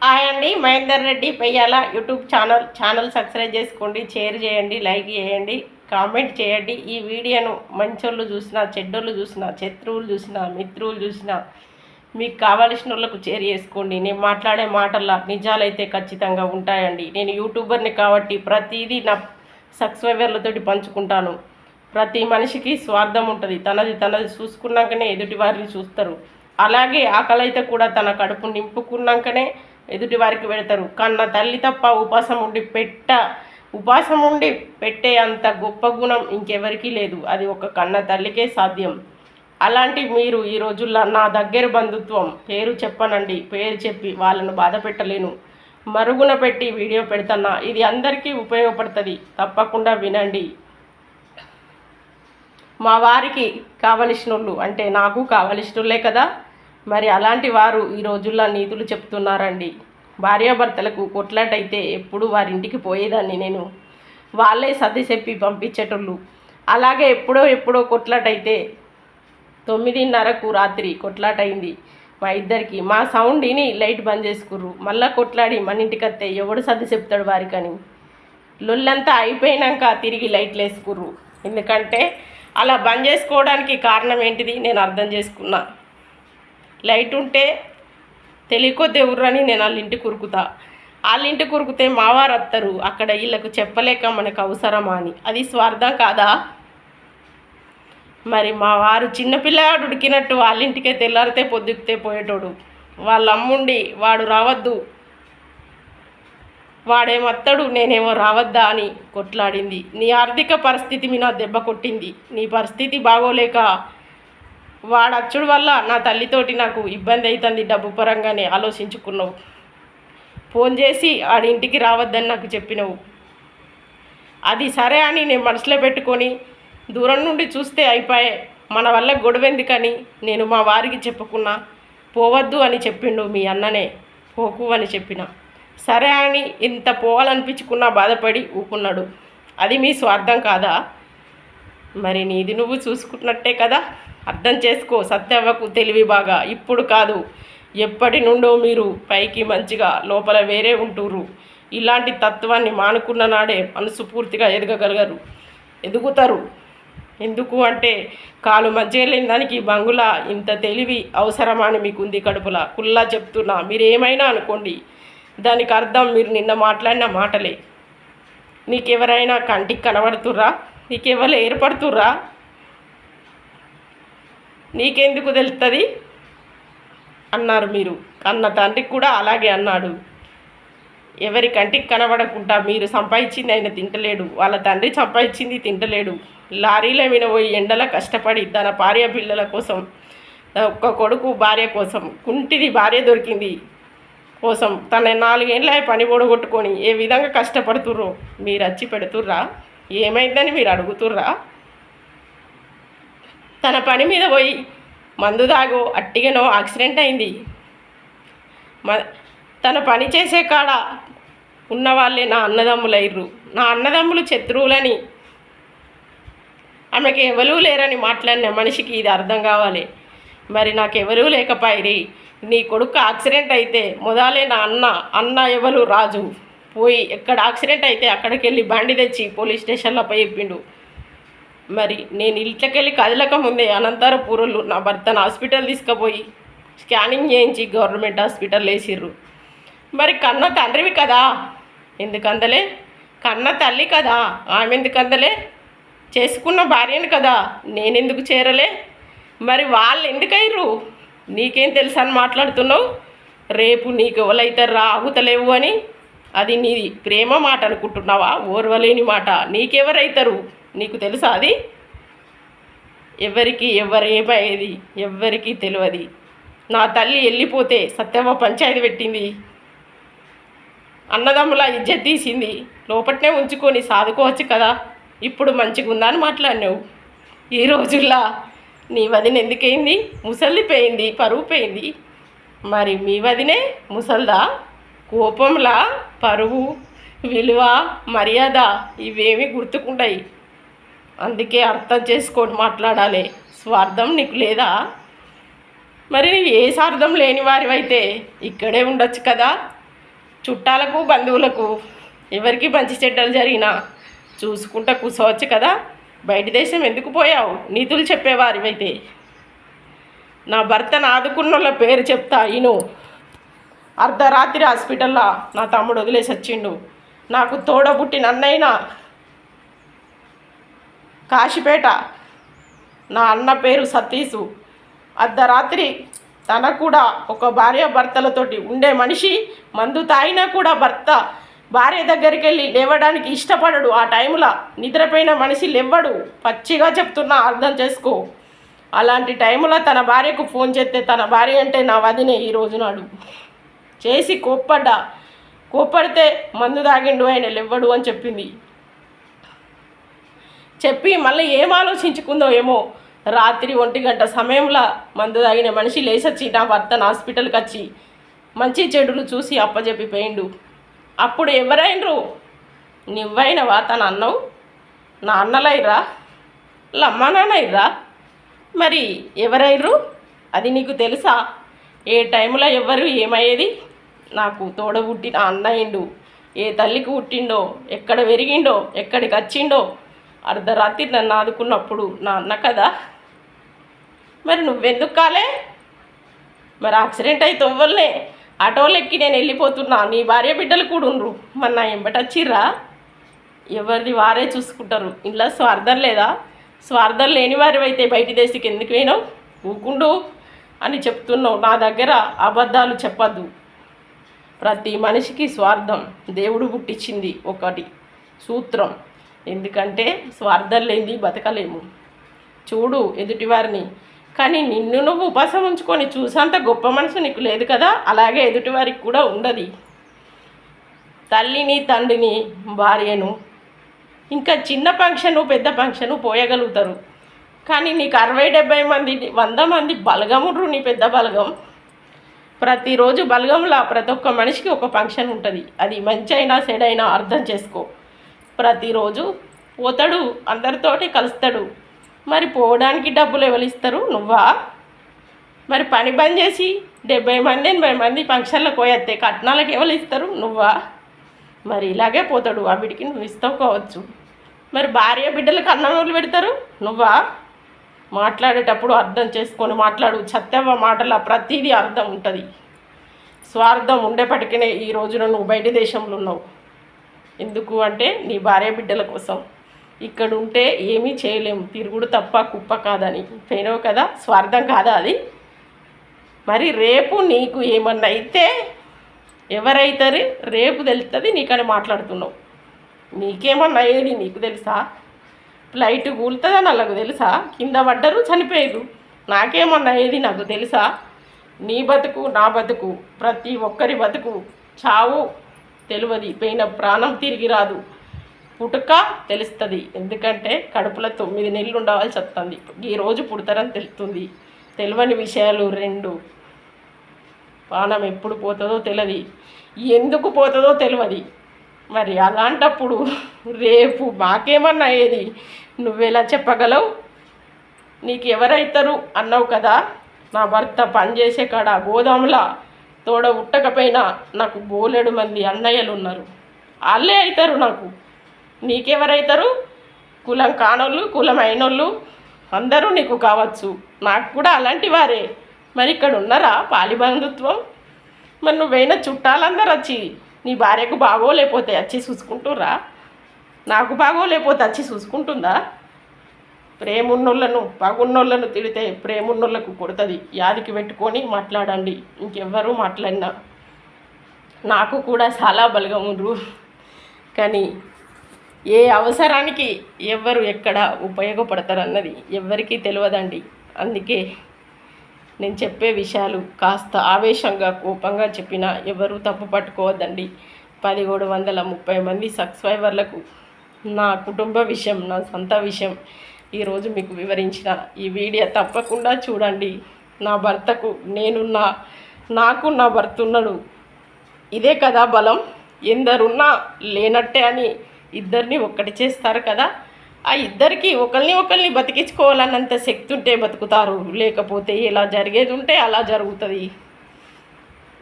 Hi అండి, Mahender Reddy Peyyala YouTube channel subscribe చేసుకోండి, share చేయండి, లైక్ చేయండి, కామెంట్ చేయండి. ఈ వీడియోను మంచోళ్ళు చూసినా, చెడ్డోళ్ళు చూసినా, శత్రువులు చూసినా, మిత్రువులు చూసినా మీకు కావాల్సిన వాళ్ళకు షేర్ చేసుకోండి. నేను మాట్లాడే మాటల్లో నిజాలైతే ఖచ్చితంగా ఉంటాయండి. నేను యూట్యూబర్ని కాబట్టి ప్రతిదీ నా సబ్స్క్రైబర్లతోటి పంచుకుంటాను. ప్రతి మనిషికి స్వార్థం ఉంటుంది. తనది చూసుకున్నాకనే ఎదుటి వారిని చూస్తారు. అలాగే ఆకలైతే కూడా తన కడుపు నింపుకున్నాకనే ఎదుటి వారికి పెడతారు. కన్న తల్లి తప్ప ఉపాసం ఉండి పెట్టే అంత గొప్ప గుణం ఇంకెవరికీ లేదు. అది ఒక కన్న తల్లికే సాధ్యం. అలాంటి మీరు ఈ రోజుల్లో నా దగ్గర బంధుత్వం పేరు చెప్పనండి, పేరు చెప్పి వాళ్ళను బాధ పెట్టలేను. మరుగున పెట్టి వీడియో పెడుతున్నా. ఇది అందరికీ ఉపయోగపడుతుంది, తప్పకుండా వినండి. మా వారికి కావలసిన వాళ్ళు అంటే నాకు కావలసినోళ్ళే కదా. మరి అలాంటి వారు ఈ రోజుల్లో నీతులు చెప్తున్నారండి. భార్యాభర్తలకు కొట్లాటైతే ఎప్పుడు వారింటికి పోయేదాన్ని నేను. వాళ్ళే సర్ది చెప్పి పంపించేటోళ్ళు. అలాగే ఎప్పుడో కొట్లాటైతే 9:30కు రాత్రి కొట్లాటైంది మా ఇద్దరికి. మా సౌండ్ విని లైట్ బంద్ చేసుకుర్రు. మళ్ళీ కొట్లాడి మన ఇంటికి వస్తే ఎవడు సర్ది చెప్తాడు వారికని. లొల్లంతా అయిపోయినాక తిరిగి లైట్లు వేసుకుర్రు. ఎందుకంటే అలా బంద్ చేసుకోవడానికి కారణం ఏంటిది నేను అర్థం చేసుకున్నా. లైట్ ఉంటే తెలియకొద్ది ఎవరని నేను వాళ్ళ ఇంటికి ఉరుకుతా. వాళ్ళ ఇంటికి ఉరికితే మావారు వస్తారు. అక్కడ వీళ్ళకు చెప్పలేక మనకు అవసరమా అని. అది స్వార్థం కాదా? మరి మా వారు చిన్నపిల్లగాడు ఉడికినట్టు వాళ్ళ ఇంటికే తెల్లారితే పొద్దుకితే పోయేటోడు. వాళ్ళ అమ్ముండి వాడు రావద్దు, వాడేమత్తడు, నేనేమో రావద్దా అని కొట్లాడింది. నీ ఆర్థిక పరిస్థితి మీద దెబ్బ కొట్టింది. నీ పరిస్థితి బాగోలేక వాడచ్చుడు వల్ల నా తల్లితోటి నాకు ఇబ్బంది అవుతుంది. డబ్బు పరంగానే ఆలోచించుకున్నావు. ఫోన్ చేసి ఆడింటికి రావద్దని నాకు చెప్పినవు. అది సరే అని నేను మనసులో పెట్టుకొని దూరం నుండి చూస్తే అయిపోయే. మన వల్ల గొడవ ఎందుకని నేను మా వారికి చెప్పుకున్నా. పోవద్దు అని చెప్పిండు మీ అన్ననే, పోకు అని చెప్పిన. సరే అని ఇంత పోవాలనిపించుకున్నా బాధపడి ఊకున్నాడు. అది మీ స్వార్థం కాదా? మరి నీది నువ్వు చూసుకున్నట్టే కదా. అర్థం చేసుకో. సత్యవ్వకు తెలివి బాగా. ఇప్పుడు కాదు, ఎప్పటి నుండో మీరు పైకి మంచిగా లోపల వేరే ఉంటుర్రు. ఇలాంటి తత్వాన్ని మానుకున్న నాడే మనసు పూర్తిగా ఎదుగుతారు. ఎందుకు అంటే కాలు మంచిగా లేని దానికి బంగులా ఇంత తెలివి అవసరమా అని మీకుంది కడుపులా. కుల్లా చెప్తున్నా. మీరు ఏమైనా అనుకోండి, దానికి అర్థం మీరు నిన్న మాట్లాడిన మాటలే. నీకెవరైనా కంటికి కనబడుతుర్రా? నీకెవరు ఏర్పడుతుర్రా? నీకెందుకు తెలుస్తుంది అన్నారు మీరు. కన్న తండ్రికి కూడా అలాగే అన్నాడు. ఎవరి కంటికి కనబడకుండా మీరు సంపాదించింది ఆయన తింటలేడు, వాళ్ళ తండ్రి సంపాదించింది తింటలేడు. లారీల మీద పోయి ఎండల కష్టపడి తన భార్య పిల్లల కోసం, ఒక్క కొడుకు భార్య కోసం, కుంటిది భార్య దొరికింది కోసం తన 4 ఏళ్ళ పని పొడగొట్టుకొని ఏ విధంగా కష్టపడుతుర్రో మీరు వచ్చి పెడుతుర్రా? ఏమైందని మీరు అడుగుతుర్రా? తన పని మీద పోయి మందు దాగో అట్టిగానో యాక్సిడెంట్ అయింది. తన పని చేసే కాడ ఉన్నవాళ్ళే నా అన్నదమ్ములయ్యారు. నా అన్నదమ్ములు శత్రువులని, ఆమెకి ఎవరూ లేరని మాట్లాడిన మనిషికి ఇది అర్థం కావాలి. మరి నాకు ఎవరూ లేకపోయిరి. నీ కొడుకు యాక్సిడెంట్ అయితే మొదలే నా అన్న ఎవరు రాజు పోయి ఎక్కడ యాక్సిడెంట్ అయితే అక్కడికి వెళ్ళి బండి తెచ్చి పోలీస్ స్టేషన్లో పోయి చెప్పిండు. మరి నేను ఇంట్లోకెళ్ళి కదలక ముందే అనంతరపురంలో నా భర్తను హాస్పిటల్ తీసుకుపోయి స్కానింగ్ చేయించి గవర్నమెంట్ హాస్పిటల్ వేసిర్రు. మరి కన్న తండ్రివి కదా, ఎందుకందలే? కన్న తల్లి కదా, ఆమె ఎందుకందలే? చేసుకున్న భార్యను కదా, నేనెందుకు చేరలే? మరి వాళ్ళు ఎందుకయ్యారు? నీకేం తెలుసు అని మాట్లాడుతున్నావు? రేపు నీకు ఎవరైతారా ఆగుతలేవు అని. అది నీ ప్రేమ మాట అనుకుంటున్నావా? ఓర్వలేని మాట. నీకెవరైతారు నీకు తెలుసా? అది ఎవరేమయ్యేది ఎవ్వరికీ తెలియదు. నా తల్లి వెళ్ళిపోతే సత్యవ్వ పంచాయతీ పెట్టింది, అన్నదమ్ముల ఇజ్జత్ తీసింది. లోపట్నే ఉంచుకొని సాదుకోవచ్చు కదా. ఇప్పుడు మంచిగా ఉందని మాట్లాడినావు. ఈ రోజుల్లో నీ వదిన ఎందుకైంది? ముసలిపోయింది, పరువు పోయింది. మరి మీ వదినే ముసల్దా? కోపంలా పరువు, విలువ, మర్యాద ఇవేమీ గుర్తుకుంటాయి. అందుకే అర్థం చేసుకొని మాట్లాడాలి. స్వార్థం నీకు లేదా? మరి ఏ స్వార్థం లేని వారివైతే ఇక్కడే ఉండొచ్చు కదా. చుట్టాలకు బంధువులకు ఎవరికి మంచి చెడ్డలు జరిగినా చూసుకుంటా కూర్చోవచ్చు కదా. బయట దేశం ఎందుకు పోయావు? నీతులు చెప్పేవారివైతే. నా భర్తను ఆదుకున్నోళ్ళ పేరు చెప్తా ఇను. అర్ధరాత్రి హాస్పిటల్లో నా తమ్ముడు వదిలేసి వచ్చిండు. నాకు తోడబుట్టిన అన్నయ్య కాశీపేట. నా అన్న పేరు సతీషు. అర్ధరాత్రి తన కూడా ఒక భార్య భర్తలతోటి ఉండే మనిషి మందు తాగినా కూడా భార్య దగ్గరికి వెళ్ళి లేవడానికి ఇష్టపడడు. ఆ టైంలో నిద్రపోయిన మనిషి లేవ్వడు. పచ్చిగా చెప్తున్నా, అర్థం చేసుకో. అలాంటి టైంలో తన భార్యకు ఫోన్ చేస్తే తన భార్య అంటే నా వదినే ఈరోజు నాడు చేసి కోప్పడితే మందు తాగిండు ఆయన లేవ్వడు అని చెప్పింది. చెప్పి మళ్ళీ ఏం ఆలోచించుకుందో ఏమో రాత్రి 1 గంట సమయంలో మందు తాగిన మనిషి లేచొచ్చి నా భర్తను హాస్పిటల్కి వచ్చి మంచి చెడులు చూసి అప్పచెప్పిపోయిండు. అప్పుడు ఎవరైనరు? నువ్వైనవా తన అన్నవు? నా అన్నలైర్రా? వాళ్ళ అమ్మ నాన్నైర్రా? మరి ఎవరైర్రు? అది నీకు తెలుసా? ఏ టైంలో ఎవరు ఏమయ్యేది? నాకు తోడబుట్టిన అన్నయ్యిండు. ఏ తల్లికి పుట్టిండో, ఎక్కడ పెరిగిండో, ఎక్కడికి వచ్చిండో, అర్ధరాత్రి నన్ను ఆదుకున్నప్పుడు నా అన్న కదా. మరి నువ్వెందుకు కాలే? మరి యాక్సిడెంట్ అయితే తొవ్వలే ఆటోలు ఎక్కి నేను వెళ్ళిపోతున్నా. నీ భార్య బిడ్డలు కూడా ఉండ్రు. మరి నా ఎంబట వచ్చిర్రా? ఎవరిది వారే చూసుకుంటారు. ఇంట్లో స్వార్థం లేదా? స్వార్థం లేని వారివైతే బయట దేశకి ఎందుకు పోయినావు? ఊకుండు అని చెప్తున్నావు. నా దగ్గర అబద్ధాలు చెప్పద్దు. ప్రతి మనిషికి స్వార్థం దేవుడు పుట్టించింది ఒకటి సూత్రం. ఎందుకంటే స్వార్థం లేనిది బతకలేము. చూడు ఎదుటివారిని, కానీ నిన్ను నువ్వు ఉపాసం ఉంచుకొని చూసంత గొప్ప మనసు నీకు లేదు కదా. అలాగే ఎదుటివారికి కూడా ఉండదు. తల్లిని, తండ్రిని, భార్యను, ఇంకా చిన్న ఫంక్షను పెద్ద ఫంక్షను పోయగలుగుతారు. కానీ నీకు 60-70 మంది 100 మంది బలగముండ్రు. నీ పెద్ద బలగం. ప్రతిరోజు బలగంలో ప్రతి ఒక్క మనిషికి ఒక ఫంక్షన్ ఉంటుంది. అది మంచి అయినా చెడైనా అర్థం చేసుకో. ప్రతిరోజు పోతాడు, అందరితోటి కలుస్తాడు. మరి పోవడానికి డబ్బులు ఎవరు ఇస్తారు? నువ్వా? మరి పని బంద్ చేసి 70 మంది 80 మంది ఫంక్షన్లకు పోయేస్తే కట్నాలకు ఎవరు ఇస్తారు? నువ్వా? మరి ఇలాగే పోతాడు. వీడికి నువ్వు ఇస్తావు కావచ్చు. మరి భార్య బిడ్డలకు అన్నం ఎవరు పెడతారు? నువ్వా? మాట్లాడేటప్పుడు అర్థం చేసుకొని మాట్లాడు. సత్యవ మాటల ప్రతిదీ అర్థం ఉంటుంది. స్వార్థం ఉండేపటికనే ఈ రోజున నువ్వు బయట దేశంలో ఉన్నావు. ఎందుకు అంటే నీ భార్య బిడ్డల కోసం. ఇక్కడ ఉంటే ఏమీ చేయలేము. తిరుగుడు తప్ప కుప్ప కాదని పోయినావు కదా. స్వార్థం కాదా అది? మరి రేపు నీకు ఏమన్నా అయితే ఎవరైతారు? రేపు తెలుస్తుంది నీకని మాట్లాడుతున్నావు. నీకేమన్నా అయ్యేది నీకు తెలుసా? ఫ్లైట్ కూలుతుందని వాళ్ళకు తెలుసా? కింద పడ్డరు, చనిపోయారు. నాకేమన్నా అయ్యేది నాకు తెలుసా? నీ బతుకు నా బతుకు, ప్రతి ఒక్కరి బతుకు. చావు తెలియదు, పోయిన ప్రాణం తిరిగి రాదు. పుట్టుక తెలుస్తుంది. ఎందుకంటే కడుపులో 9 నెలలు ఉండవలసి వస్తుంది. ఈరోజు పుడతారని తెలుస్తుంది. తెలియని విషయాలు 2. ప్రాణం ఎప్పుడు పోతుందో తెలియదు, ఎందుకు పోతుందో తెలియదు. మరి అలాంటప్పుడు రేపు మాకేమన్నా అయ్యేది నువ్వెలా చెప్పగలవు? నీకు ఎవరైతారు అన్నావు కదా. నా భర్త పనిచేసే కాడ గోదాములా తోడ ఉట్టకపోయినా నాకు బోలెడు మంది అన్నయ్యలు ఉన్నారు. వాళ్ళే అవుతారు నాకు. నీకెవరైతారు? కులం కానోళ్ళు, కులం అయినోళ్ళు అందరూ నీకు కావచ్చు. నాకు కూడా అలాంటి వారే. మరి ఇక్కడ ఉన్నారా పాలి బంధుత్వం? మరి నువ్వైనా చుట్టాలందరూ వచ్చి నీ భార్యకు బాగోలేకపోతే వచ్చి చూసుకుంటురా? నాకు బాగోలేకపోతే వచ్చి చూసుకుంటుందా? ప్రేమున్నోళ్ళను పగున్నోళ్ళను తిడితే ప్రేమున్నోళ్ళకు కొడుతుంది. యాదికి పెట్టుకొని మాట్లాడండి. ఇంకెవ్వరూ మాట్లాడినా నాకు కూడా చాలా బలగముండ్రు. కానీ ఏ అవసరానికి ఎవరు ఎక్కడ ఉపయోగపడతారన్నది ఎవరికీ తెలియదండి. అందుకే నేను చెప్పే విషయాలు కాస్త ఆవేశంగా కోపంగా చెప్పినా ఎవరు తప్పు పట్టుకోవద్దండి. 1730 మంది సబ్స్క్రైబర్లకు నా కుటుంబ విషయం, నా సొంత విషయం ఈరోజు మీకు వివరించిన ఈ వీడియో తప్పకుండా చూడండి. నా భర్తకు నేనున్నా, నాకు నా భర్త ఉన్నాడు. ఇదే కదా బలం. ఎందరున్నా లేనట్టే అని ఇద్దరిని ఒక్కటి చేస్తారు కదా. ఆ ఇద్దరికి ఒకరిని బతికించుకోవాలన్నంత శక్తి ఉంటే బతుకుతారు. లేకపోతే ఇలా జరిగేది ఉంటే అలా జరుగుతుంది.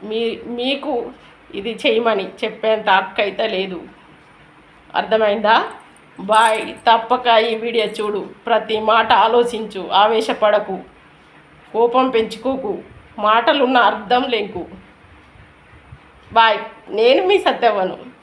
మీ మీకు ఇది చేయమని చెప్పేంత హక్కు అయితే లేదు. అర్థమైందా? బాయ్. తప్పక ఈ వీడియో చూడు, ప్రతి మాట ఆలోచించు, ఆవేశపడకు, కోపం పెంచుకోకు, మాటలున్న అర్థం లేకు. బాయ్. నేను మీ సత్యవను.